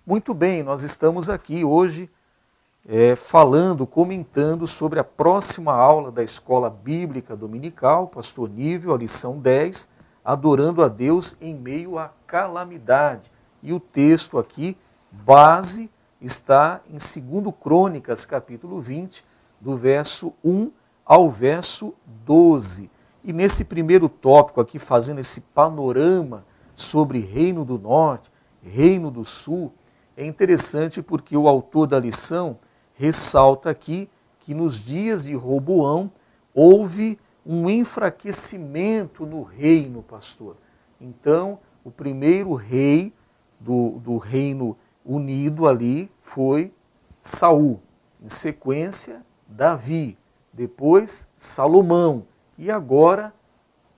Muito bem, nós estamos aqui hoje falando, comentando sobre a próxima aula da Escola Bíblica Dominical, Pastor Nível, a lição 10, Adorando a Deus em meio à calamidade. E o texto aqui, base, está em 2 Crônicas, capítulo 20, do verso 1 ao verso 12. E nesse primeiro tópico aqui, fazendo esse panorama sobre Reino do Norte, Reino do Sul, é interessante porque o autor da lição ressalta aqui que nos dias de Roboão houve um enfraquecimento no reino, pastor. Então, o primeiro rei do Reino Unido ali foi Saul, em sequência Davi, depois Salomão, e agora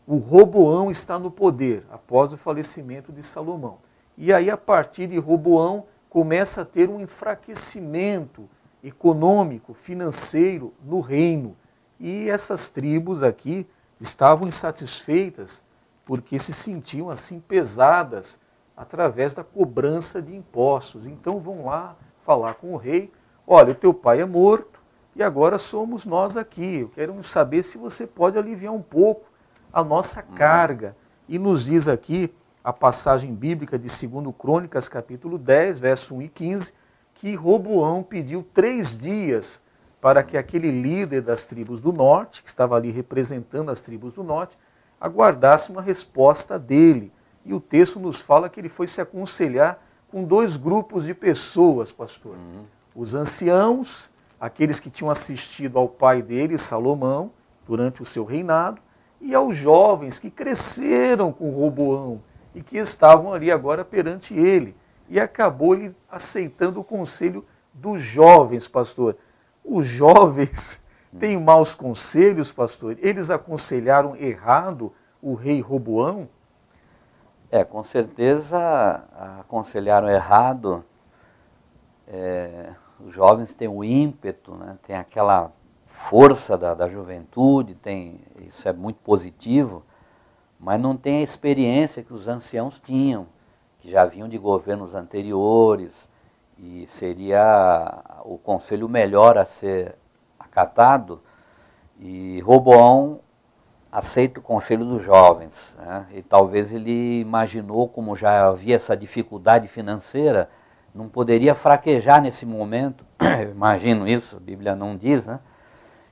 o Roboão está no poder, após o falecimento de Salomão. E aí, a partir de Roboão, começa a ter um enfraquecimento econômico, financeiro no reino. E essas tribos aqui estavam insatisfeitas porque se sentiam assim pesadas através da cobrança de impostos. Então vão lá falar com o rei: olha, o teu pai é morto e agora somos nós aqui. Eu quero saber se você pode aliviar um pouco a nossa carga. E nos diz aqui a passagem bíblica de 2 Crônicas, capítulo 10, verso 1 e 15, que Roboão pediu 3 dias para que aquele líder das tribos do norte, que estava ali representando as tribos do norte, aguardasse uma resposta dele. E o texto nos fala que ele foi se aconselhar com 2 grupos de pessoas, pastor. Os anciãos, aqueles que tinham assistido ao pai dele, Salomão, durante o seu reinado, e aos jovens que cresceram com Roboão e que estavam ali agora perante ele. E acabou ele aceitando o conselho dos jovens, pastor. Os jovens têm maus conselhos, pastor? Eles aconselharam errado o rei Roboão? Com certeza aconselharam errado. Os jovens têm o ímpeto, né? Tem aquela força da juventude, isso é muito positivo, mas não tem a experiência que os anciãos tinham, que já vinham de governos anteriores, e seria o conselho melhor a ser acatado. E Roboão aceita o conselho dos jovens, né? E talvez ele imaginou, como já havia essa dificuldade financeira, não poderia fraquejar nesse momento, eu imagino isso, a Bíblia não diz, né?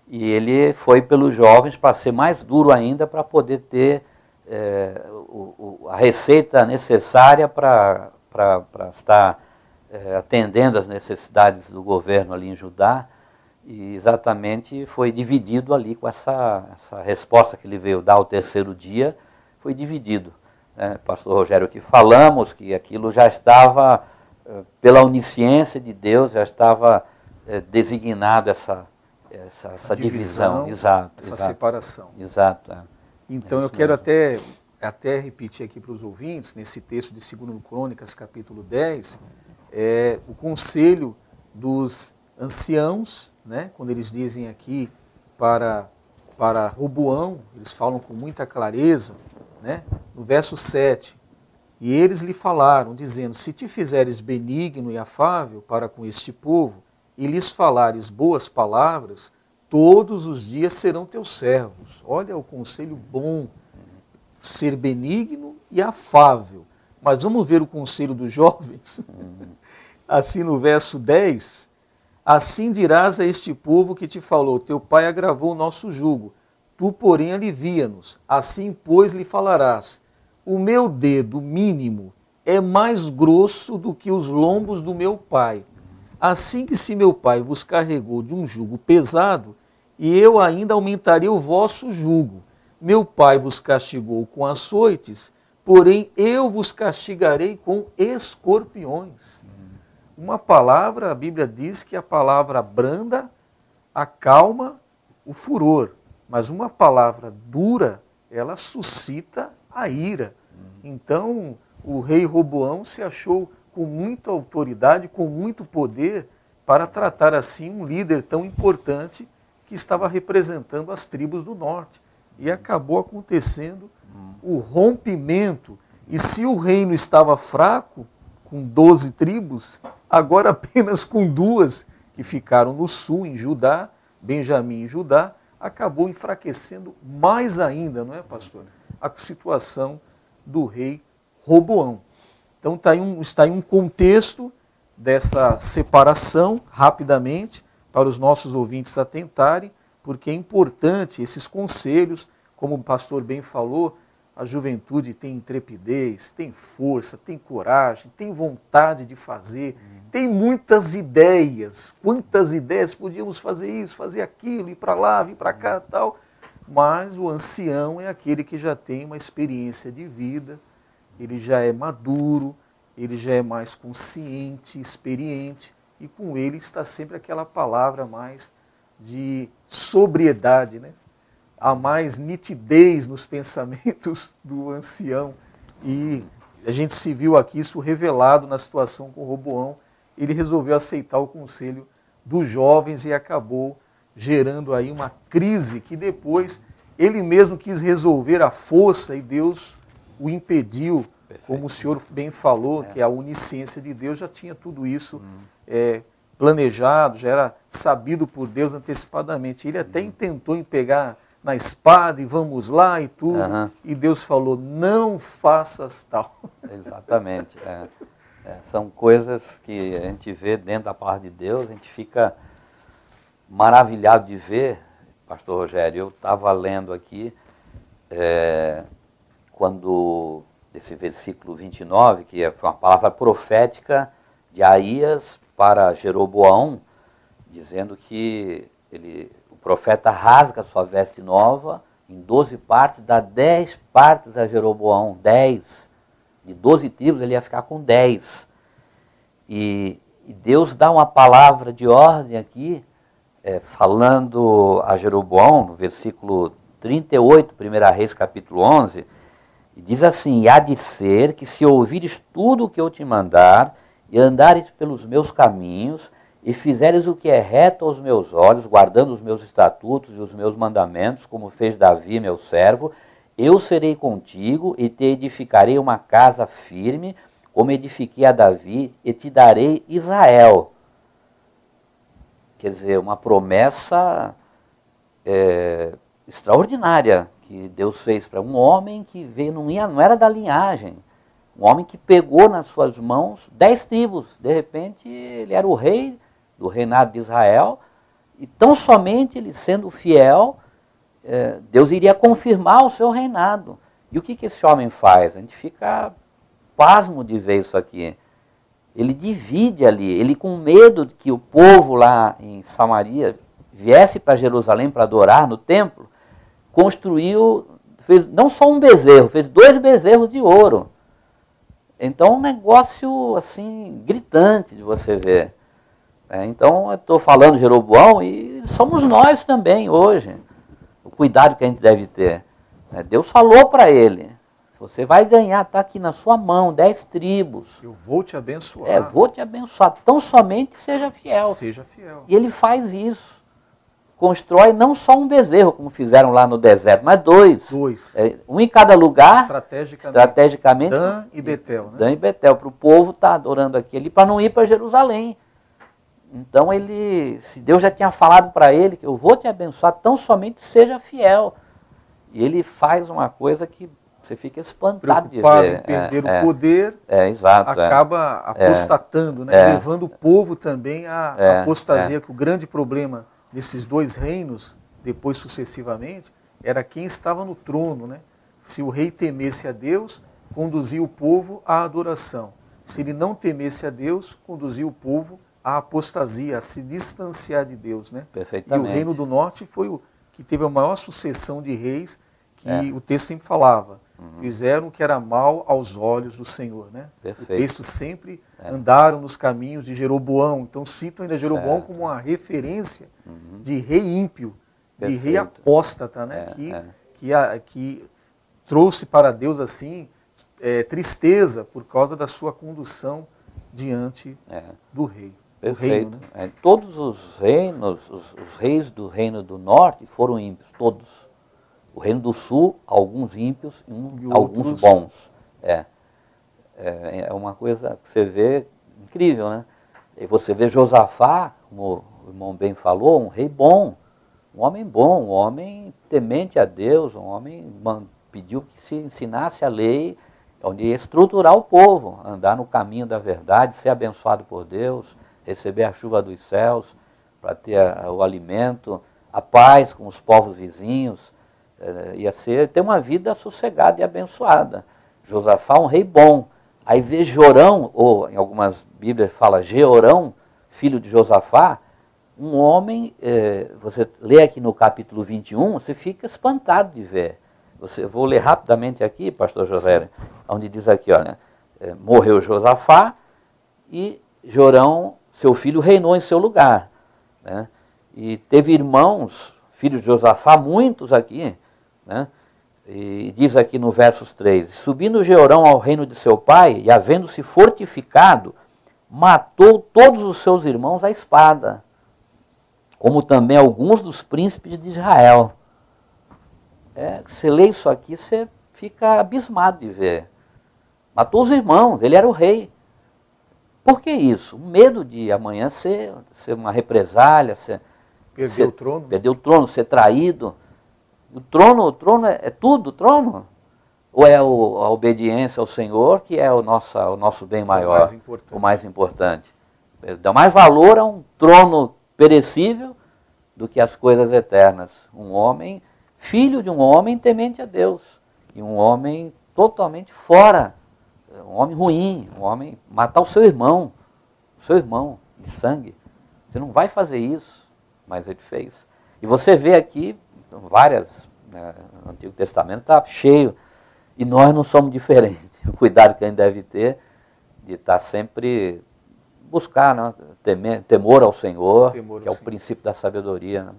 E ele foi pelos jovens para ser mais duro ainda, para poder ter a receita necessária para estar atendendo às necessidades do governo ali em Judá. E exatamente foi dividido ali com essa resposta que ele veio dar ao 3º dia, foi dividido. Pastor Rogério, que falamos que aquilo já estava, pela onisciência de Deus, já estava designado essa divisão, essa separação. Exato. Então eu quero até repetir aqui para os ouvintes, nesse texto de 2 Crônicas, capítulo 10, o conselho dos anciãos, né, quando eles dizem aqui para Roboão, eles falam com muita clareza, né, no verso 7, e eles lhe falaram, dizendo: se te fizeres benigno e afável para com este povo, e lhes falares boas palavras, todos os dias serão teus servos. Olha o conselho bom, ser benigno e afável. Mas vamos ver o conselho dos jovens? Assim no verso 10, assim dirás a este povo que te falou: teu pai agravou o nosso jugo, tu porém alivia-nos. Assim, pois, lhe falarás: o meu dedo mínimo é mais grosso do que os lombos do meu pai. Assim que se meu pai vos carregou de um jugo pesado, e eu ainda aumentarei o vosso jugo. Meu pai vos castigou com açoites, porém eu vos castigarei com escorpiões. Uma palavra, a Bíblia diz que a palavra branda acalma o furor, mas uma palavra dura, ela suscita a ira. Então, o rei Roboão se achou com muita autoridade, com muito poder, para tratar assim um líder tão importante que estava representando as tribos do norte. E acabou acontecendo o rompimento. E se o reino estava fraco, com 12 tribos, agora apenas com 2 que ficaram no sul, em Judá, Benjamim e Judá, acabou enfraquecendo mais ainda, não é, pastor? A situação do rei Roboão. Então está aí um contexto dessa separação, rapidamente, para os nossos ouvintes atentarem, porque é importante esses conselhos, como o pastor bem falou, a juventude tem intrepidez, tem força, tem coragem, tem vontade de fazer, tem muitas ideias. Quantas ideias podíamos fazer isso, fazer aquilo, ir para lá, vir para cá e tal. Mas o ancião é aquele que já tem uma experiência de vida, ele já é maduro, ele já é mais consciente, experiente, e com ele está sempre aquela palavra mais de sobriedade, né? Há mais nitidez nos pensamentos do ancião. E a gente se viu aqui isso revelado na situação com Roboão. Ele resolveu aceitar o conselho dos jovens e acabou gerando aí uma crise que depois ele mesmo quis resolver à força e Deus o impediu. Perfeito. Como o senhor bem falou, que a onisciência de Deus já tinha tudo isso planejado, já era sabido por Deus antecipadamente. Ele até intentou pegar na espada e vamos lá e tudo, e Deus falou, não faças tal. Exatamente. São coisas que a gente vê dentro da palavra de Deus, a gente fica maravilhado de ver. Pastor Rogério, eu estava lendo aqui, quando esse versículo 29, que foi uma palavra profética de Aías para Jeroboão, dizendo que o profeta rasga sua veste nova em 12 partes, dá 10 partes a Jeroboão, 10. De 12 tribos ele ia ficar com 10. E Deus dá uma palavra de ordem aqui, falando a Jeroboão, no versículo 38, 1 Reis capítulo 11, e diz assim, e há de ser que se ouvires tudo o que eu te mandar, e andares pelos meus caminhos, e fizeres o que é reto aos meus olhos, guardando os meus estatutos e os meus mandamentos, como fez Davi, meu servo, eu serei contigo e te edificarei uma casa firme, como edifiquei a Davi, e te darei Israel. Quer dizer, uma promessa extraordinária que Deus fez para um homem que veio, não era da linhagem, um homem que pegou nas suas mãos 10 tribos. De repente, ele era o rei do reinado de Israel, e tão somente ele sendo fiel, Deus iria confirmar o seu reinado. E o que esse homem faz? A gente fica pasmo de ver isso aqui. Ele divide ali, ele com medo de que o povo lá em Samaria viesse para Jerusalém para adorar no templo, construiu, fez não só um bezerro, fez 2 bezerros de ouro. Então um negócio assim, gritante de você ver. Então eu estou falando de Jeroboão e somos nós também hoje. O cuidado que a gente deve ter. Deus falou para ele, você vai ganhar, está aqui na sua mão, 10 tribos. Eu vou te abençoar. Vou te abençoar, tão somente seja fiel. Seja fiel. E ele faz isso. Constrói não só um bezerro, como fizeram lá no deserto, mas 2. 2. Um em cada lugar. Estrategicamente. Dan e Betel. Né? Dan e Betel, para o povo estar adorando aqui, para não ir para Jerusalém. Então se Deus já tinha falado para ele que eu vou te abençoar, tão somente seja fiel. E ele faz uma coisa que você fica espantado de ver. Em perder o poder, exato, acaba apostatando, né? Levando o povo também à apostasia, que o grande problema desses 2 reinos, depois sucessivamente, era quem estava no trono, né? Se o rei temesse a Deus, conduzia o povo à adoração. Se ele não temesse a Deus, conduzia o povo à apostasia, a se distanciar de Deus, né? Perfeitamente. E o reino do norte foi o que teve a maior sucessão de reis, que o texto sempre falava. Fizeram o que era mal aos olhos do Senhor, né? Perfeito. O texto sempre andaram nos caminhos de Jeroboão. Então citam ainda Jeroboão como uma referência de rei ímpio, de rei apóstata, né? Que trouxe para Deus assim tristeza por causa da sua condução diante do rei. Perfeito. Reino, né? Todos os reinos, os reis do reino do norte foram ímpios, todos. O reino do sul, alguns ímpios e alguns bons. É uma coisa que você vê incrível, né? E você vê Josafá, como o irmão bem falou, um rei bom, um homem temente a Deus, um homem pediu que se ensinasse a lei, onde ia estruturar o povo, andar no caminho da verdade, ser abençoado por Deus, receber a chuva dos céus, para ter o alimento, a paz com os povos vizinhos, ia ter uma vida sossegada e abençoada. Josafá, um rei bom. Aí vê Jorão, ou em algumas Bíblias fala Jeorão, filho de Josafá, um homem, você lê aqui no capítulo 21, você fica espantado de ver. Vou ler rapidamente aqui, pastor José, onde diz aqui, olha, morreu Josafá e Jorão, seu filho, reinou em seu lugar. Né? E teve irmãos, filhos de Josafá, muitos aqui, né? E diz aqui no versos 3, subindo Jeorão ao reino de seu pai, e havendo-se fortificado, matou todos os seus irmãos à espada, como também alguns dos príncipes de Israel. Você lê isso aqui, você fica abismado de ver. Matou os irmãos, ele era o rei. Por que isso? O medo de amanhã ser uma represália, perder o trono. Perder o trono, ser traído. O trono é tudo, o trono. Ou é a obediência ao Senhor, que é o nosso bem maior, o mais importante. Dá mais valor a um trono perecível do que as coisas eternas. Um homem, filho de um homem temente a Deus, e um homem totalmente fora, um homem ruim, um homem matar o seu irmão de sangue. Você não vai fazer isso, mas ele fez. E você vê aqui várias, né, o Antigo Testamento está cheio, e nós não somos diferentes. O cuidado que a gente deve ter de estar sempre buscar, né, temor ao Senhor, que é o princípio da sabedoria. Né?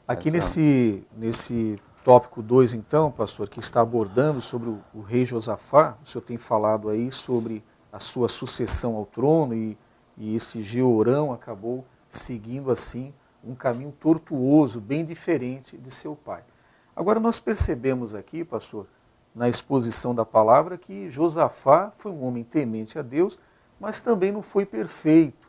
Aqui nesse tópico 2, então, pastor, que está abordando sobre o rei Josafá, o senhor tem falado aí sobre a sua sucessão ao trono e esse Jeorão acabou seguindo assim um caminho tortuoso, bem diferente de seu pai. Agora nós percebemos aqui, pastor, na exposição da palavra, que Josafá foi um homem temente a Deus, mas também não foi perfeito.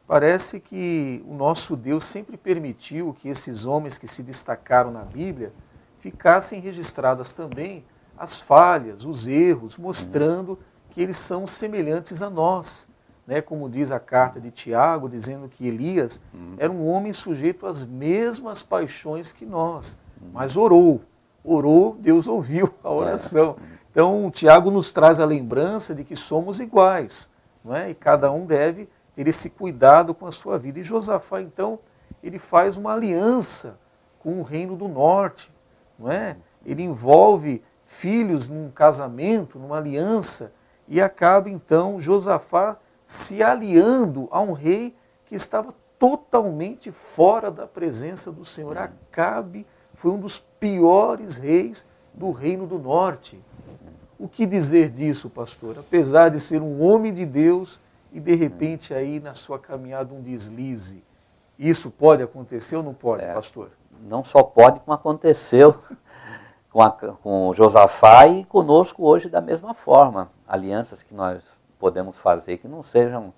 Parece que o nosso Deus sempre permitiu que esses homens que se destacaram na Bíblia ficassem registradas também as falhas, os erros, mostrando que eles são semelhantes a nós. Né? Como diz a carta de Tiago, dizendo que Elias era um homem sujeito às mesmas paixões que nós, mas orou, Deus ouviu a oração. Então, Tiago nos traz a lembrança de que somos iguais, não é? E cada um deve ter esse cuidado com a sua vida. E Josafá, então, ele faz uma aliança com o reino do norte, não é? Ele envolve filhos num casamento, numa aliança, e acaba, então, Josafá se aliando a um rei que estava totalmente fora da presença do Senhor. Acabe foi um dos piores reis do reino do norte. O que dizer disso, pastor? Apesar de ser um homem de Deus e de repente aí na sua caminhada um deslize. Isso pode acontecer ou não pode, pastor? Não só pode, como aconteceu com Josafá e conosco hoje da mesma forma. Alianças que nós podemos fazer que não sejam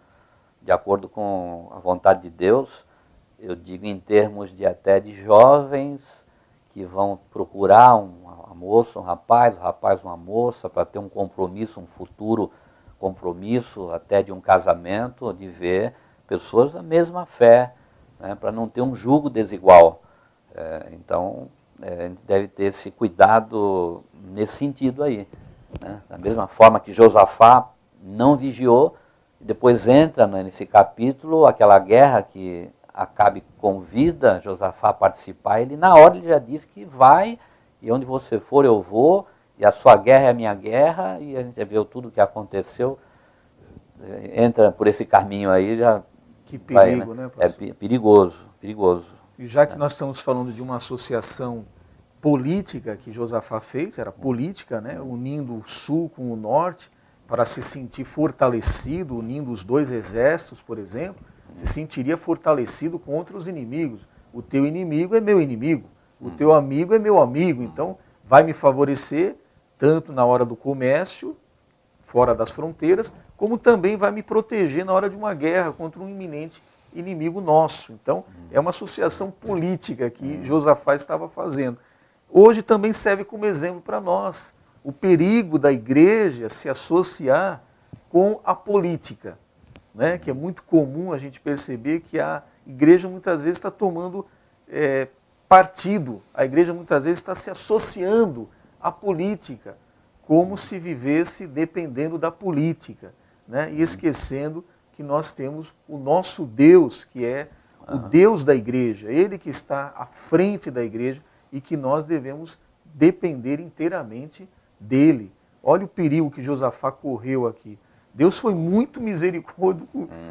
de acordo com a vontade de Deus. Eu digo em termos de até de jovens que vão procurar uma moça, um rapaz uma moça, para ter um compromisso, um futuro compromisso, até de um casamento, de ver pessoas da mesma fé, né, para não ter um jugo desigual. Então, a gente deve ter esse cuidado nesse sentido aí. Né? Da mesma forma que Josafá não vigiou, depois entra nesse capítulo aquela guerra que Acabe convida Josafá a participar, ele na hora ele já diz que vai, e onde você for eu vou, e a sua guerra é a minha guerra, e a gente viu tudo o que aconteceu, entra por esse caminho aí, já... Que perigo, vai, né, pastor? É perigoso, perigoso. E já que nós estamos falando de uma associação política que Josafá fez, era política, né, unindo o sul com o norte, para se sentir fortalecido, unindo os dois exércitos, por exemplo, se sentiria fortalecido contra os inimigos. O teu inimigo é meu inimigo, o teu amigo é meu amigo, então vai me favorecer tanto na hora do comércio, fora das fronteiras, como também vai me proteger na hora de uma guerra contra um iminente inimigo nosso. Então, é uma associação política que Josafá estava fazendo. Hoje também serve como exemplo para nós o perigo da igreja se associar com a política, né? Que é muito comum a gente perceber que a igreja muitas vezes está tomando partido, a igreja muitas vezes está se associando à política, como se vivesse dependendo da política, né? E esquecendo que nós temos o nosso Deus, que é o Deus da igreja, Ele que está à frente da igreja e que nós devemos depender inteiramente dEle. Olha o perigo que Josafá correu aqui. Deus foi muito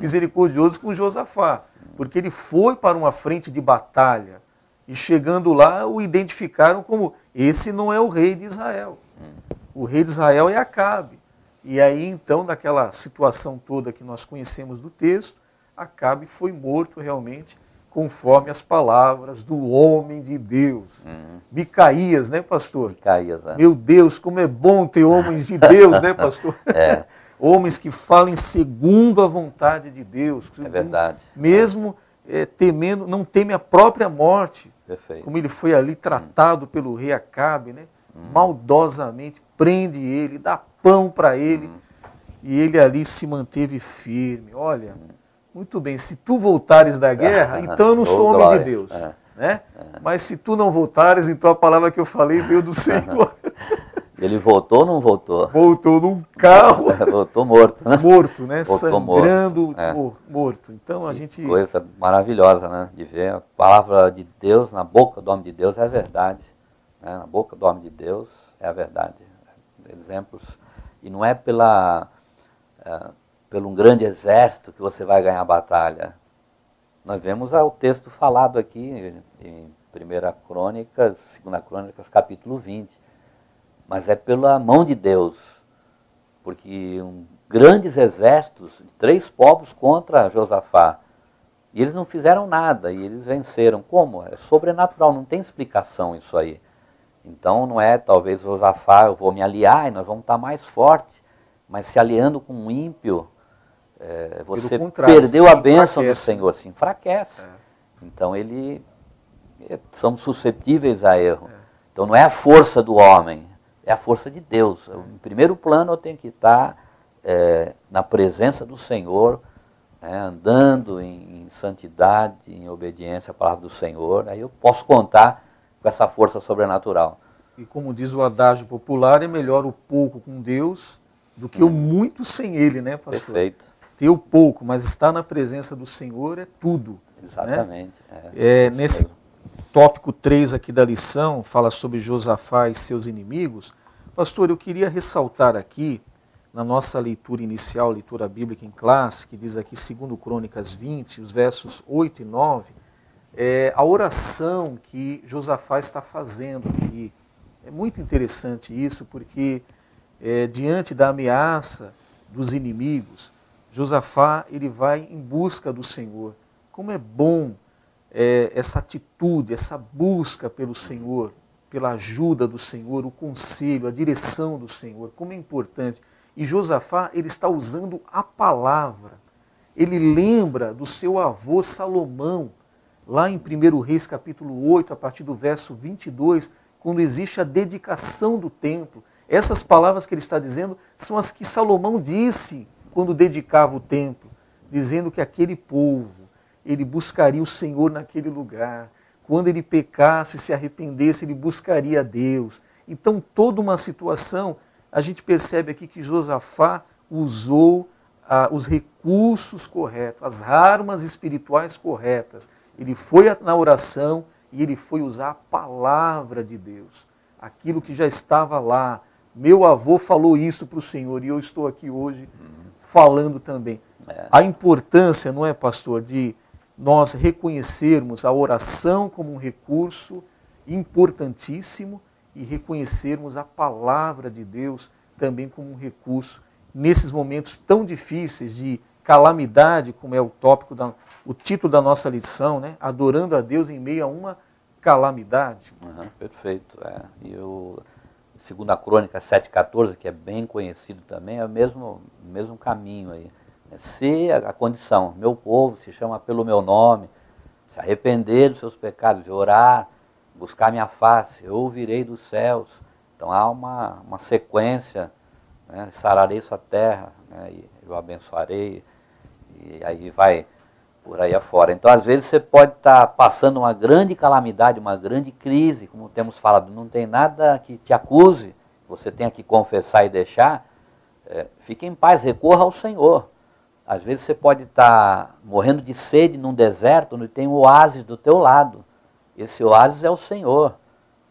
misericordioso com Josafá, porque ele foi para uma frente de batalha e chegando lá o identificaram como, esse não é o rei de Israel. O rei de Israel é Acabe. E aí então, naquela situação toda que nós conhecemos do texto, Acabe foi morto realmente conforme as palavras do homem de Deus. Micaías, né, pastor? Micaías, Meu Deus, como é bom ter homens de Deus, né, pastor? Homens que falem segundo a vontade de Deus. É verdade. Mesmo temendo, não teme a própria morte. Perfeito. Como ele foi ali tratado pelo rei Acabe, né? Maldosamente, prende ele, dá pão para ele, e ele ali se manteve firme. Olha, muito bem, se tu voltares da guerra, então eu não sou homem de Deus. Né? Mas se tu não voltares, então a palavra que eu falei veio do Senhor. Ele voltou ou não voltou? Voltou num carro. Voltou morto, né? Morto, né? Voltou sangrando, morto. Então a gente... Coisa maravilhosa, né? De ver a palavra de Deus na boca do homem de Deus é a verdade. Né? Na boca do homem de Deus é a verdade. Exemplos. E não é pelo um grande exército que você vai ganhar a batalha. Nós vemos o texto falado aqui em 1 Crônicas, 2 Crônicas, capítulo 20. Mas é pela mão de Deus. Porque grandes exércitos, 3 povos contra Josafá. E eles não fizeram nada, e eles venceram. Como? É sobrenatural, não tem explicação isso aí. Então não é talvez Josafá, eu vou me aliar e nós vamos estar mais fortes. Mas se aliando com um ímpio, você perdeu a bênção do Senhor, se enfraquece. Então somos suscetíveis a erro. Então não é a força do homem, é a força de Deus. Em primeiro plano eu tenho que estar na presença do Senhor, andando em santidade, em obediência à palavra do Senhor. Aí eu posso contar com essa força sobrenatural. E como diz o adágio popular, é melhor o pouco com Deus do que o muito sem Ele, né, pastor? Perfeito. Ter o pouco, mas estar na presença do Senhor é tudo. Exatamente. Né? Nesse tópico 3 aqui da lição, fala sobre Josafá e seus inimigos. Pastor, eu queria ressaltar aqui, na nossa leitura inicial, leitura bíblica em classe, que diz aqui 2 Crônicas 20, os versos 8 e 9, a oração que Josafá está fazendo aqui. É muito interessante isso, porque diante da ameaça dos inimigos, Josafá ele vai em busca do Senhor. Como é bom essa atitude, essa busca pelo Senhor, pela ajuda do Senhor, o conselho, a direção do Senhor, como é importante. E Josafá, ele está usando a palavra. Ele lembra do seu avô Salomão, lá em 1 Reis capítulo 8, a partir do verso 22, quando existe a dedicação do templo. Essas palavras que ele está dizendo são as que Salomão disse quando dedicava o templo, dizendo que aquele povo, ele buscaria o Senhor naquele lugar. Quando ele pecasse, se arrependesse, ele buscaria a Deus. Então, toda uma situação, a gente percebe aqui que Josafá usou os recursos corretos, as armas espirituais corretas. Ele foi na oração e ele foi usar a palavra de Deus, aquilo que já estava lá. Meu avô falou isso para o Senhor e eu estou aqui hoje falando também. A importância, não é, pastor, de nós reconhecermos a oração como um recurso importantíssimo e reconhecermos a palavra de Deus também como um recurso nesses momentos tão difíceis de calamidade, como é o tópico, o título da nossa lição, né? Adorando a Deus em meio a uma calamidade. Perfeito. E Segunda Crônica 7,14, que é bem conhecido também, é o mesmo caminho aí. Se a condição, meu povo se chama pelo meu nome, se arrepender dos seus pecados, de orar, buscar minha face, eu ouvirei dos céus. Então há uma sequência, né? Sararei sua terra, né? E eu abençoarei, e aí vai por aí afora. Então às vezes você pode estar passando uma grande calamidade, uma grande crise, como temos falado, não tem nada que te acuse, você tenha que confessar e deixar, fique em paz, recorra ao Senhor. Às vezes você pode estar morrendo de sede num deserto, onde tem um oásis do teu lado. Esse oásis é o Senhor.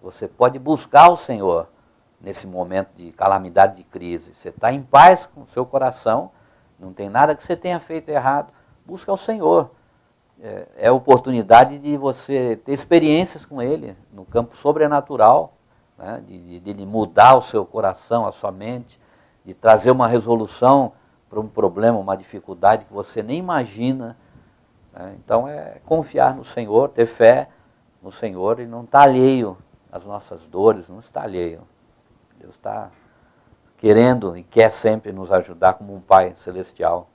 Você pode buscar o Senhor nesse momento de calamidade, de crise. Você está em paz com o seu coração, não tem nada que você tenha feito errado. Busca o Senhor. É a oportunidade de você ter experiências com Ele no campo sobrenatural, né? de Ele mudar o seu coração, a sua mente, de trazer uma resolução para um problema, uma dificuldade que você nem imagina. Né? Então é confiar no Senhor, ter fé no Senhor e não estar alheio às nossas dores, não está alheio. Deus está querendo e quer sempre nos ajudar como um Pai celestial.